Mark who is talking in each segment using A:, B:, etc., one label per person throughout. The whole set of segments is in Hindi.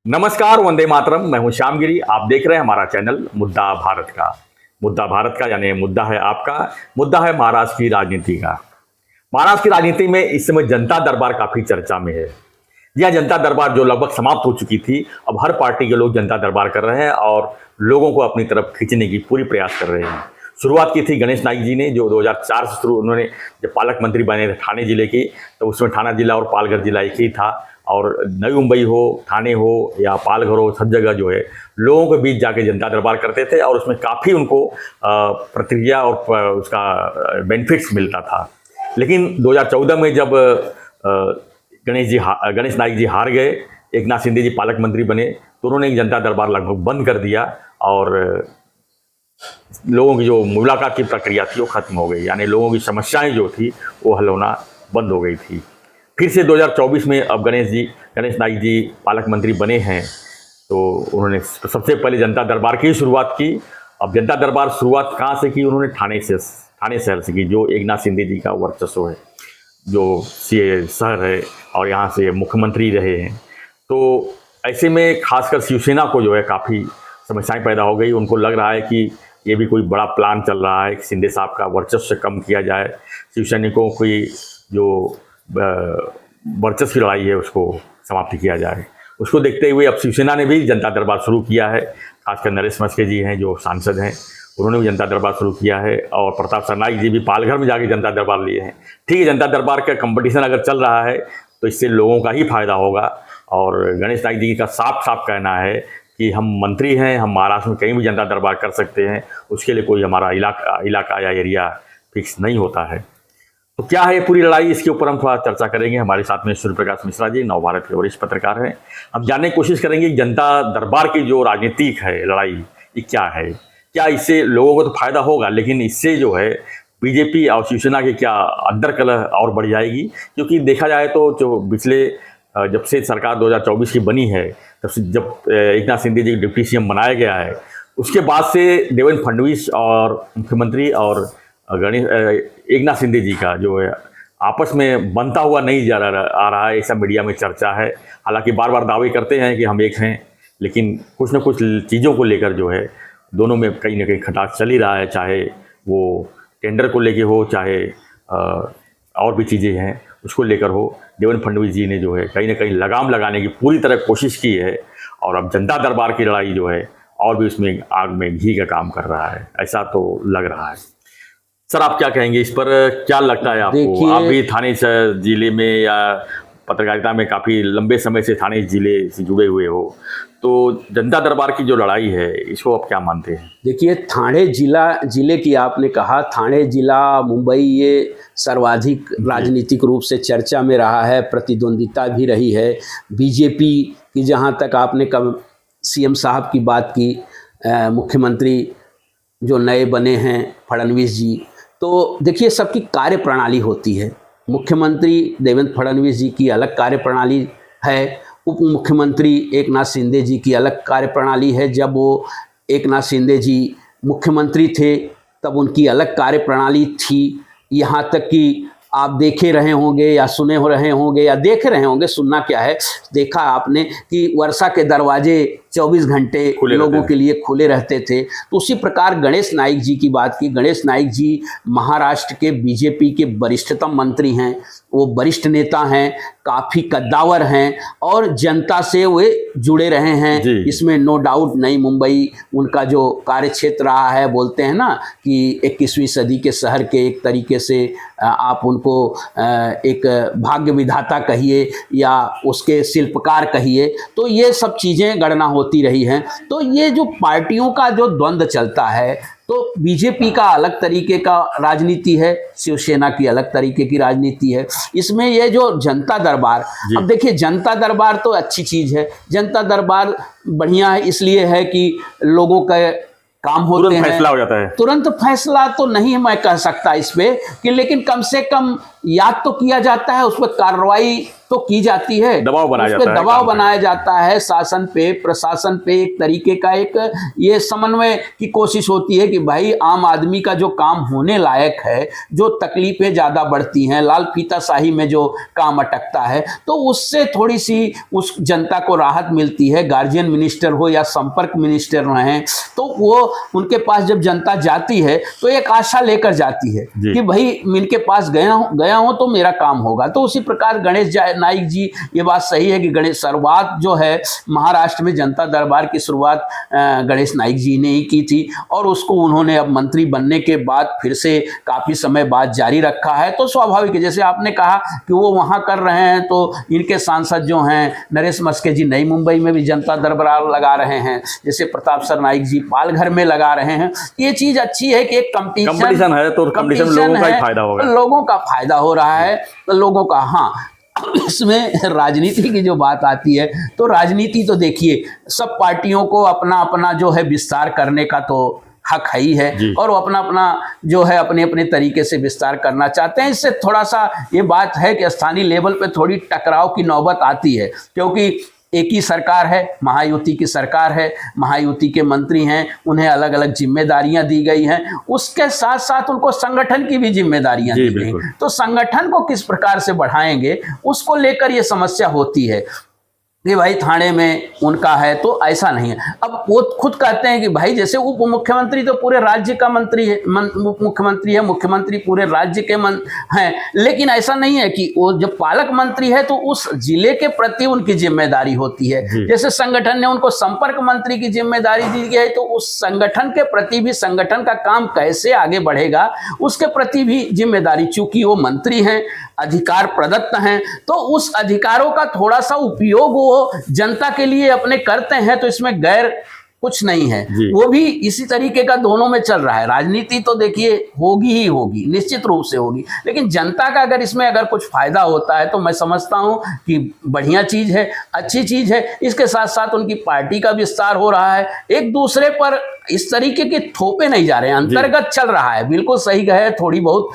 A: नमस्कार, वंदे मातरम। मैं हूं श्यामगिरी। आप देख रहे हैं हमारा चैनल मुद्दा भारत का। मुद्दा भारत का यानी मुद्दा है आपका, मुद्दा है महाराष्ट्र की राजनीति का। महाराष्ट्र की राजनीति में इस समय जनता दरबार काफी चर्चा में है। यह जनता दरबार जो लगभग समाप्त हो चुकी थी, अब हर पार्टी के लोग जनता दरबार कर रहे हैं और लोगों को अपनी तरफ खींचने की पूरी प्रयास कर रहे हैं। शुरुआत की थी गणेश नाइक जी ने, जो 2004 से शुरू उन्होंने जब पालक मंत्री बने थे ठाणे जिले के, तो उसमें ठाणा जिला और पालघर जिला एक ही था। और नई मुंबई हो, ठाणे हो या पालघर हो, सब जगह जो है लोगों के बीच जाके जनता दरबार करते थे और उसमें काफ़ी उनको प्रतिक्रिया और उसका बेनिफिट्स मिलता था। लेकिन 2014 में जब गणेश नाइक जी हार गए, एकनाथ शिंदे जी पालक मंत्री बने, तो उन्होंने जनता दरबार लगभग बंद कर दिया और लोगों की जो मुलाकात की प्रक्रिया थी वो खत्म हो गई, यानी लोगों की समस्याएं जो थी वो हल होना बंद हो गई थी। फिर से 2024 में अब गणेश नाइक जी पालक मंत्री बने हैं, तो उन्होंने सबसे पहले जनता दरबार की शुरुआत की। अब जनता दरबार शुरुआत कहाँ से की? उन्होंने ठाणे शहर से की, जो एकनाथ शिंदे जी का वर्चस्व है, जो शहर है और यहाँ से मुख्यमंत्री रहे हैं। तो ऐसे में खासकर शिवसेना को जो है काफ़ी समस्याएं पैदा हो गई। उनको लग रहा है कि ये भी कोई बड़ा प्लान चल रहा है कि शिंदे साहब का वर्चस्व कम किया जाए, शिवसैनिकों की जो वर्चस्व की लड़ाई है उसको समाप्त किया जाए। उसको देखते हुए अब शिवसेना ने भी जनता दरबार शुरू किया है। खासकर नरेश मस्के जी हैं जो सांसद हैं, उन्होंने भी जनता दरबार शुरू किया है और प्रताप सरनाईक जी भी पालघर में जाके जनता दरबार लिए हैं। ठीक है, जनता दरबार का कंपटीशन अगर चल रहा है तो इससे लोगों का ही फायदा होगा। और गणेश नाइक जी का साफ साफ कहना है कि हम मंत्री हैं, हम महाराष्ट्र में कहीं भी जनता दरबार कर सकते हैं, उसके लिए कोई हमारा इलाका या एरिया फिक्स नहीं होता है। तो क्या है पूरी लड़ाई, इसके ऊपर हम थोड़ा चर्चा करेंगे। हमारे साथ में सूर्य प्रकाश मिश्रा जी नवभारत के वरिष्ठ पत्रकार हैं। हम जानने की कोशिश करेंगे कि जनता दरबार की जो राजनीतिक है लड़ाई, ये क्या है, क्या इससे लोगों को तो फायदा होगा, लेकिन इससे जो है बीजेपी और शिवसेना की क्या अंदर कलह और बढ़ जाएगी? क्योंकि देखा जाए तो जो पिछले जब से सरकार 2024 की बनी है, तब से जब एकनाथ शिंदे जी डिप्टी सीएम बनाया गया है, उसके बाद से देवेंद्र फडणवीस और मुख्यमंत्री और एकनाथ शिंदे जी का जो है आपस में बनता हुआ नहीं आ रहा है, ऐसा मीडिया में चर्चा है। हालांकि बार बार दावे करते हैं कि हम एक हैं, लेकिन कुछ न कुछ चीज़ों को लेकर जो है दोनों में कहीं ना कहीं खटास चल ही रहा है, चाहे वो टेंडर को लेके हो, चाहे और भी चीज़ें हैं उसको लेकर हो। देवेंद्र फडणवीस जी ने जो है कहीं ना कहीं लगाम लगाने की पूरी तरह कोशिश की है और अब जनता दरबार की लड़ाई जो है और भी उसमें आग में घी का काम कर रहा है, ऐसा तो लग रहा है। सर, आप क्या कहेंगे इस पर? क्या लगता है आपको? आप भी ठाणे जिले में या पत्रकारिता में काफ़ी लंबे समय से ठाणे जिले से जुड़े हुए हो, तो जनता दरबार की जो लड़ाई है इसको आप क्या मानते हैं?
B: देखिए, ठाणे जिले की आपने कहा, ठाणे जिला मुंबई ये सर्वाधिक राजनीतिक रूप से चर्चा में रहा है, प्रतिद्वंदिता भी रही है बीजेपी की। जहाँ तक आपने सीएम साहब की बात की, मुख्यमंत्री जो नए बने हैं फडणवीस जी, तो देखिए सबकी कार्य प्रणाली होती है। मुख्यमंत्री देवेंद्र फडणवीस जी की अलग कार्य प्रणाली है, उप मुख्यमंत्री एकनाथ शिंदे जी की अलग कार्य प्रणाली है। जब वो एकनाथ शिंदे जी मुख्यमंत्री थे तब उनकी अलग कार्य प्रणाली थी। यहाँ तक कि आप देखे रहे होंगे या सुने हो रहे होंगे या देख रहे होंगे, सुनना क्या है, देखा आपने कि वर्षा के दरवाजे 24 घंटे लोगों के लिए खुले रहते थे। तो उसी प्रकार गणेश नाइक जी की बात की। गणेश नाइक जी महाराष्ट्र के बीजेपी के वरिष्ठतम मंत्री हैं, वो वरिष्ठ नेता हैं, काफ़ी कद्दावर हैं और जनता से वे जुड़े रहे हैं, इसमें नो डाउट। नई मुंबई उनका जो कार्य क्षेत्र रहा है, बोलते हैं ना कि 21वीं सदी के शहर के एक तरीके से आप उनको एक भाग्य विधाता कहिए या उसके शिल्पकार कहिए, तो ये सब चीज़ें गणना होती रही हैं। तो ये जो पार्टियों का जो द्वंद्व चलता है, तो बीजेपी का अलग तरीके का राजनीति है, शिवसेना की अलग तरीके की राजनीति है। इसमें ये जो जनता दरबार, अब देखिए जनता दरबार तो अच्छी चीज़ है, जनता दरबार बढ़िया है, इसलिए है कि लोगों का काम होते हैं,
A: फैसला हो जाता है।
B: तुरंत फैसला तो नहीं मैं कह सकता इस पे कि, लेकिन कम से कम याद तो किया जाता है, उस पर कार्रवाई तो की जाती है,
A: दबाव बनाया
B: उस पे
A: जाता है,
B: दबाव बनाया जाता है, शासन पे प्रशासन पे एक तरीके का एक ये समन्वय की कोशिश होती है कि भाई आम आदमी का जो काम होने लायक है, जो तकलीफें ज़्यादा बढ़ती हैं, लाल फीताशाही में जो काम अटकता है, तो उससे थोड़ी सी उस जनता को राहत मिलती है। गार्जियन मिनिस्टर हो या संपर्क मिनिस्टर रहें, तो वो उनके पास जब जनता जाती है तो एक आशा लेकर जाती है कि भाई इनके पास गया हूँ तो मेरा काम होगा। तो उसी प्रकार गणेश नाइक जी, ये बात सही है कि गणेश शुरुआत जो है महाराष्ट्र में जनता दरबार की शुरुआत गणेश नाइक जी ने ही की थी, और उसको उन्होंने अब मंत्री बनने के बाद फिर से काफ़ी समय बाद जारी रखा है। तो स्वाभाविक है, जैसे आपने कहा कि वो वहाँ कर रहे हैं, तो इनके सांसद जो हैं नरेश मस्के जी नई मुंबई में भी जनता दरबार लगा रहे हैं, जैसे प्रताप सरनाइक जी पालघर में लगा रहे हैं। ये चीज़ अच्छी है कि एक
A: कंपटीशन है, तो कंपटीशन लोगों का ही फायदा होगा,
B: लोगों का फायदा हो रहा है, लोगों का। हाँ, इसमें राजनीति की जो बात आती है, तो राजनीति तो देखिए सब पार्टियों को अपना अपना जो है विस्तार करने का तो हक है ही है, और वो अपना अपना जो है अपने अपने तरीके से विस्तार करना चाहते हैं। इससे थोड़ा सा ये बात है कि स्थानीय लेवल पे थोड़ी टकराव की नौबत आती है, क्योंकि एक ही सरकार है, महायुति की सरकार है, महायुति के मंत्री हैं, उन्हें अलग अलग जिम्मेदारियां दी गई हैं, उसके साथ साथ उनको संगठन की भी जिम्मेदारियां दी गई। तो संगठन को किस प्रकार से बढ़ाएंगे, उसको लेकर ये समस्या होती है कि भाई थाने में उनका है, तो ऐसा नहीं है। अब वो खुद कहते हैं कि भाई जैसे उप मुख्यमंत्री तो पूरे राज्य का मंत्री है, उप मुख्यमंत्री है, मुख्यमंत्री पूरे राज्य के हैं, लेकिन ऐसा नहीं है कि वो जब पालक मंत्री है तो उस जिले के प्रति उनकी जिम्मेदारी होती है। जैसे संगठन ने उनको संपर्क मंत्री की जिम्मेदारी दी गई है, तो उस संगठन के प्रति भी, संगठन का काम कैसे आगे बढ़ेगा उसके प्रति भी जिम्मेदारी, चूंकि वो मंत्री हैं, अधिकार प्रदत्त हैं, तो उस अधिकारों का थोड़ा सा उपयोग वो जनता के लिए अपने करते हैं, तो इसमें गैर कुछ नहीं है। वो भी इसी तरीके का दोनों में चल रहा है। राजनीति तो देखिए होगी ही होगी, निश्चित रूप से होगी, लेकिन जनता का अगर इसमें अगर कुछ फायदा होता है तो मैं समझता हूं कि बढ़िया चीज है, अच्छी चीज है। इसके साथ साथ उनकी पार्टी का विस्तार हो रहा है, एक दूसरे पर इस तरीके के थोपे नहीं जा रहे हैं, अंतर्गत चल रहा है। बिल्कुल सही कहे, थोड़ी बहुत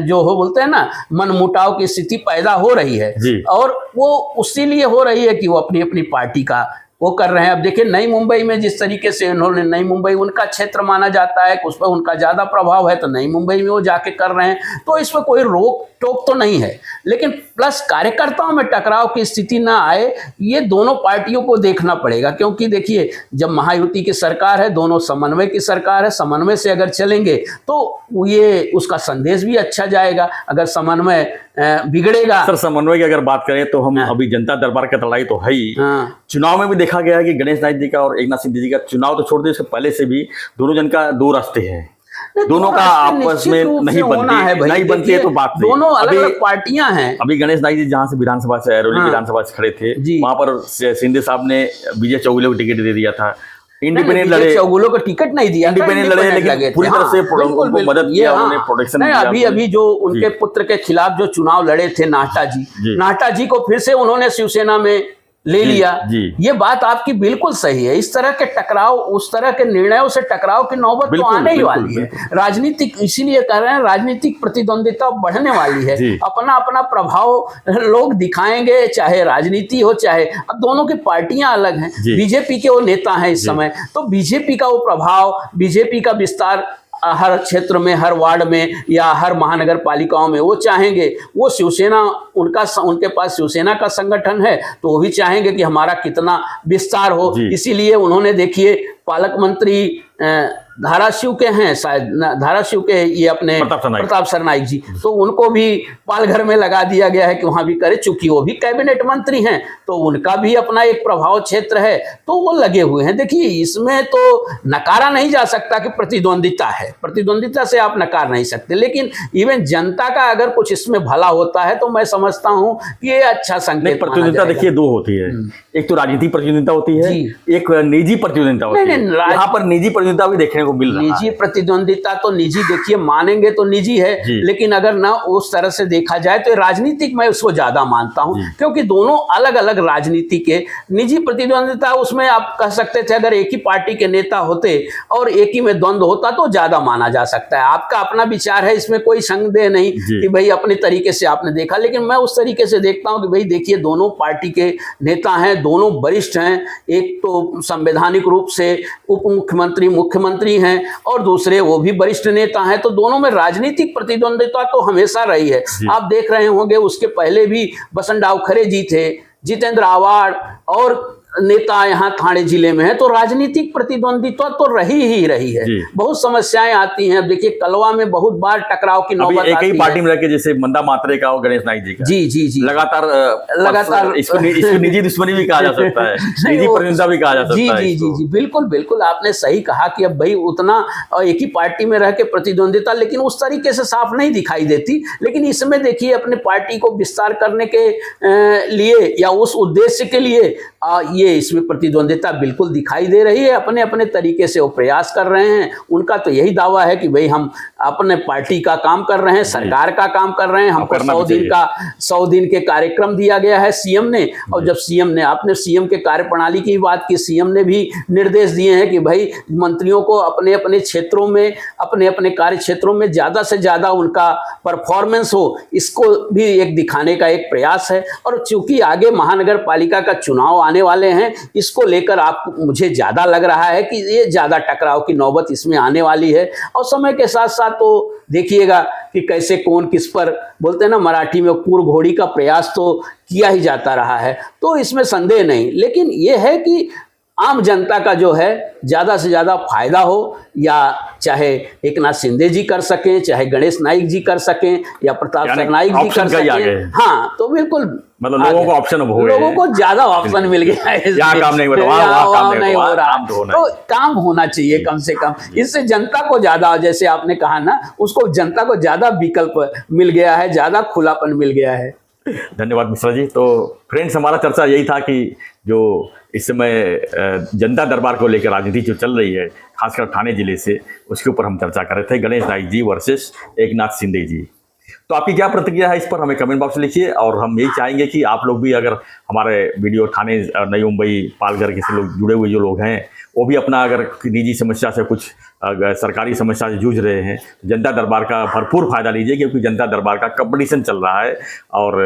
B: जो हो बोलते हैं ना मनमुटाव की स्थिति पैदा हो रही है, और वो उसी लिए हो रही है कि वो अपनी अपनी पार्टी का वो कर रहे हैं। अब देखिए नई मुंबई में जिस तरीके से उन्होंने, नई मुंबई उनका क्षेत्र माना जाता है, उस पर उनका ज़्यादा प्रभाव है, तो नई मुंबई में वो जाके कर रहे हैं, तो इसमें कोई रोक टोक तो नहीं है। लेकिन प्लस कार्यकर्ताओं में टकराव की स्थिति ना आए, ये दोनों पार्टियों को देखना पड़ेगा, क्योंकि देखिए जब महायुति की सरकार है, दोनों समन्वय की सरकार है, समन्वय से अगर चलेंगे तो ये उसका संदेश भी अच्छा जाएगा। अगर समन्वय बिगड़ेगा,
A: सर समन्वय की अगर बात करें तो हम अभी जनता दरबार का लड़ाई तो है ही, चुनाव में भी देखा गया है कि गणेश नाइक जी का और एकनाथ शिंदे जी का, चुनाव तो छोड़ दे, इससे पहले से भी दोनों जन का दो रास्ते हैं, दोनों का आपस में नहीं बनती है तो बात नहीं।
B: दोनों अलग अलग पार्टियां हैं।
A: अभी गणेश नाइक जी जहाँ से विधानसभा से अरौली विधानसभा से खड़े थे, वहां पर शिंदे साहब ने विजय चौगुले को टिकट दे दिया था, इंडिपेंडेंट लड़े,
B: चौगुलों को टिकट नहीं दिया,
A: इंडिपेंडेंट लड़े, लेकिन पूरी तरह से उनको मदद किया, उन्होंने प्रोटेक्शन दिया।
B: अभी जो उनके पुत्र के खिलाफ जो चुनाव लड़े थे नाटा जी को फिर से उन्होंने शिवसेना में ले लिया। ये बात आपकी बिल्कुल सही है। इस तरह के टकराव, उस तरह के निर्णयों से टकराव की नौबत तो आने ही वाली है। राजनीतिक, इसीलिए कह रहे हैं राजनीतिक प्रतिद्वंदिता बढ़ने वाली है। अपना अपना प्रभाव लोग दिखाएंगे, चाहे राजनीति हो, चाहे, अब दोनों की पार्टियां अलग हैं। बीजेपी के वो नेता हैं इस समय, तो बीजेपी का वो प्रभाव, बीजेपी का विस्तार हर क्षेत्र में, हर वार्ड में या हर महानगर पालिकाओं में वो चाहेंगे। वो शिवसेना, उनके पास शिवसेना का संगठन है, तो वो भी चाहेंगे कि हमारा कितना विस्तार हो। इसीलिए उन्होंने देखिए पालक मंत्री धाराशिव के हैं, शायद धाराशिव के ये अपने प्रताप सरनाइक जी, तो उनको भी पालघर में लगा दिया गया है कि वहां भी करे, चूंकि वो भी कैबिनेट मंत्री हैं, तो उनका भी अपना एक प्रभाव क्षेत्र है, तो वो लगे हुए हैं। देखिए इसमें तो नकारा नहीं जा सकता कि प्रतिद्वंदिता है, प्रतिद्वंदिता से आप नकार नहीं सकते, लेकिन इवन जनता का अगर कुछ इसमें भला होता है तो मैं समझता हूं कि ये अच्छा संकेत।
A: प्रतिद्वंदिता देखिए दो होती है, एक तो राजनीतिक प्रतिद्वंदिता होती है, एक निजी प्रतिद्वंदिता होती है। यहाँ पर निजी प्रतिद्वंदिता भी देखने को को मिल रहा
B: निजी
A: है।
B: प्रतिद्वंदिता तो निजी, देखिए मानेंगे तो निजी है,
A: जी।
B: लेकिन अगर ना उस तरह से देखा जाए तो राजनीतिक मैं उसको ज्यादा मानता हूं,
A: जी।
B: क्योंकि दोनों अलग अलग राजनीति के। निजी प्रतिद्वंदिता उसमें आप कह सकते थे अगर एक ही पार्टी के नेता होते और एक ही में द्वंद्व होता तो ज्यादा माना जा सकता है। आपका अपना विचार है, इसमें कोई संदेह नहीं
A: जी।
B: कि भाई अपने तरीके से आपने देखा, लेकिन मैं उस तरीके से देखता हूं कि भाई देखिए दोनों पार्टी के नेता हैं, दोनों वरिष्ठ हैं, एक तो संवैधानिक रूप से उप मुख्यमंत्री मुख्यमंत्री हैं और दूसरे वो भी वरिष्ठ नेता हैं, तो दोनों में राजनीतिक प्रतिद्वंदिता तो हमेशा रही है। आप देख रहे होंगे उसके पहले भी बसंतराव खरे जी थे, जितेंद्र आव्हाड और नेता यहाँ थाने जिले में है, तो राजनीतिक प्रतिद्वंदिता तो रही ही रही है।
A: जी।
B: बहुत समस्याएं आती हैं। अब देखिए कलवा में बहुत बार टकराव की
A: अभी
B: नौबत
A: एक
B: आती
A: ही
B: है।
A: पार्टी में रह के, जैसे मंदा मात्रे का और गणेश नाइक जी का,
B: जी जी जी
A: लगातार इसको निजी दुश्मनी भी कहा जा सकता है, निजी प्रतिद्वंदिता भी कहा जा सकता
B: जी
A: है
B: जी
A: इसको।
B: जी जी बिल्कुल बिल्कुल आपने सही कहा कि अब भाई उतना एक ही पार्टी में रह के प्रतिद्वंदिता लेकिन उस तरीके से साफ नहीं दिखाई देती। लेकिन इसमें देखिए अपने पार्टी को विस्तार करने के लिए या उस उद्देश्य के लिए ये इसमें प्रतिद्वंदिता बिल्कुल दिखाई दे रही है। अपने अपने तरीके से वो प्रयास कर रहे हैं। उनका तो यही दावा है कि भाई हम अपने पार्टी का काम कर रहे हैं, सरकार का काम कर रहे हैं। हमको 100 दिन के कार्यक्रम दिया गया है सीएम ने, और जब सीएम ने, आपने सीएम के कार्यप्रणाली की बात की, सीएम ने भी निर्देश दिए हैं कि भाई मंत्रियों को अपने अपने क्षेत्रों में, अपने अपने कार्य क्षेत्रों में ज़्यादा से ज़्यादा उनका परफॉर्मेंस हो, इसको भी एक दिखाने का एक प्रयास है। और चूंकि आगे महानगर पालिका का चुनाव आने वाले हैं, इसको लेकर आप मुझे ज़्यादा लग रहा है कि ये ज़्यादा टकराव की नौबत इसमें आने वाली है। और समय के साथ साथ तो देखिएगा कि कैसे कौन किस पर, बोलते हैं ना मराठी में, पूर घोड़ी का प्रयास तो किया ही जाता रहा है, तो इसमें संदेह नहीं। लेकिन ये है कि आम जनता का जो है ज़्यादा से ज़्यादा फायदा हो, या चाहे एक नाथ शिंदे जी कर सकें, चाहे गणेश नाइक जी कर सकें, या प्रताप सरनाइक जी कर सकें। हाँ, तो बिल्कुल
A: मतलब लोगों को ऑप्शन हो गए,
B: लोगों को ज्यादा ऑप्शन मिल गया है।
A: यहाँ काम नहीं हो रहा,
B: वहाँ नहीं हो रहा, तो काम होना चाहिए कम से कम। इससे जनता को ज्यादा, जैसे आपने कहा ना, उसको जनता को ज्यादा विकल्प मिल गया है, ज्यादा खुलापन मिल गया है।
A: धन्यवाद मिश्रा जी। तो फ्रेंड्स, हमारा चर्चा यही था कि जो इस समय जनता दरबार को लेकर राजनीति जो चल रही है, खासकर थाने जिले से, उसके ऊपर हम चर्चा कर रहे थे, गणेश नाइक जी वर्सेस एक नाथ शिंदे जी। तो आपकी क्या प्रतिक्रिया है इस पर हमें कमेंट बॉक्स में लिखिए। और हम यही चाहेंगे कि आप लोग भी अगर हमारे वीडियो थाने, नई मुंबई, पालघर के से लोग जुड़े हुए जो लोग हैं, वो भी अपना अगर निजी समस्या से, कुछ सरकारी समस्या से जूझ रहे हैं, तो जनता दरबार का भरपूर फायदा लीजिए, क्योंकि जनता दरबार का कंपटीशन चल रहा है। और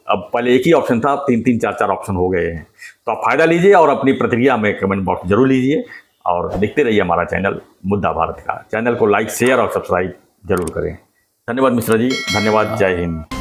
A: अब पहले एक ही ऑप्शन था, अब 3-3, 4-4 ऑप्शन हो गए हैं। तो आप फायदा लीजिए और अपनी प्रतिक्रिया में कमेंट बॉक्स जरूर लीजिए। और देखते रहिए हमारा चैनल मुद्दा भारत का। चैनल को लाइक, शेयर और सब्सक्राइब जरूर करें। धन्यवाद मिश्रा जी, धन्यवाद, जय हिंद।